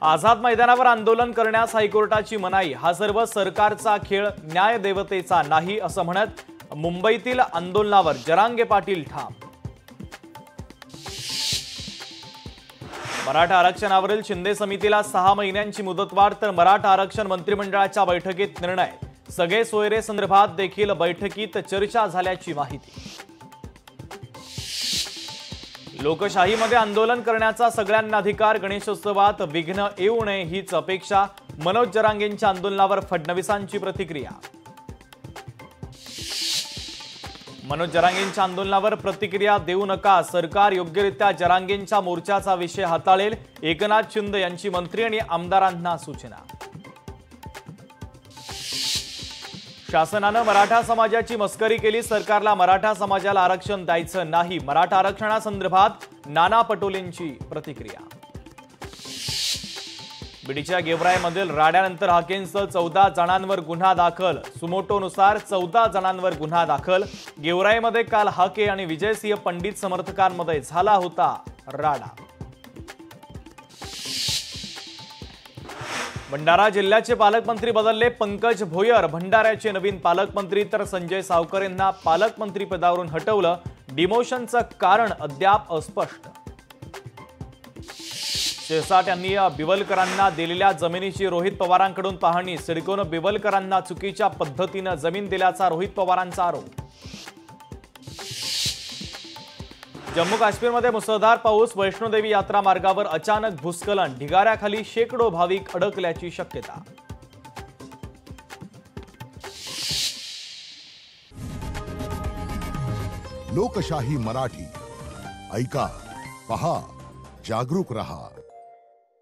आझाद मैदानावर आंदोलन करण्यास हायकोर्टाची मनाई। हा सर्व सरकारचा खेळ, न्याय देवतेचा नाही असं म्हणत मुंबईतील आंदोलनावर जरांगे पाटील ठाम। मराठा आरक्षणावरील शिंदे समितीला 6 महिन्यांची मुदतवाढ तर मराठा आरक्षण मंत्रिमंडळाच्या बैठकीत निर्णय। सगळे सोयरे संदर्भात देखील बैठकीत चर्चा झाल्याची माहिती। लोकशाहीमध्ये आंदोलन करण्याचा सगळ्यांना अधिकार, गणेशोत्सवात विघ्न येऊ नये हीच अपेक्षा। मनोज जरांगेंच्या आंदोलनावर फडणवीसांची प्रतिक्रिया। मनोज जरांगेंच्या आंदोलनावर प्रतिक्रिया देऊ नका, सरकार योग्यरित्या जरांगेंच्या मोर्चाचा विषय हाताळेल। एकनाथ शिंदे यांची मंत्री आणि आमदारांना सूचना। शासनाने मराठा समाजाची मस्करी केली, सरकारला मराठा समाजाला आरक्षण द्यायचं नाही। मराठा आरक्षणासंदर्भात नाना पटोलेंची प्रतिक्रिया। बीडच्या गेवराईमधील राड्यानंतर हाकेंसह 14 जणांवर गुन्हा दाखल। सुमोटोनुसार 14 जणांवर गुन्हा दाखल। गेवराईमध्ये काल हाके आणि विजयसिंह पंडित समर्थकांमध्ये झाला होता राडा। भंडारा जिल्ह्याचे पालकमंत्री बदलले, पंकज भोयर भंडाऱ्याचे नवीन पालकमंत्री, तर संजय सावकर यांना पालकमंत्री पदावरून हटवलं। डिमोशनचं कारण अद्याप अस्पष्ट। शिरसाट यांनी बिवलकरांना दिलेल्या जमिनीची रोहित पवारांकडून पाहणी। सिडकोनं बिवलकरांना चुकीच्या पद्धतीने जमीन दिल्याचा रोहित पवारांचा आरोप। जम्मू काश्मीरमध्ये मुसळधार पाऊस, वैष्णोदेवी यात्रा मार्गावर अचानक भूस्खलन, ढिगाऱ्याखाली शेकडो भाविक अडकल्याची शक्यता। लोकशाही मराठी ऐका, पहा, जागरूक रहा।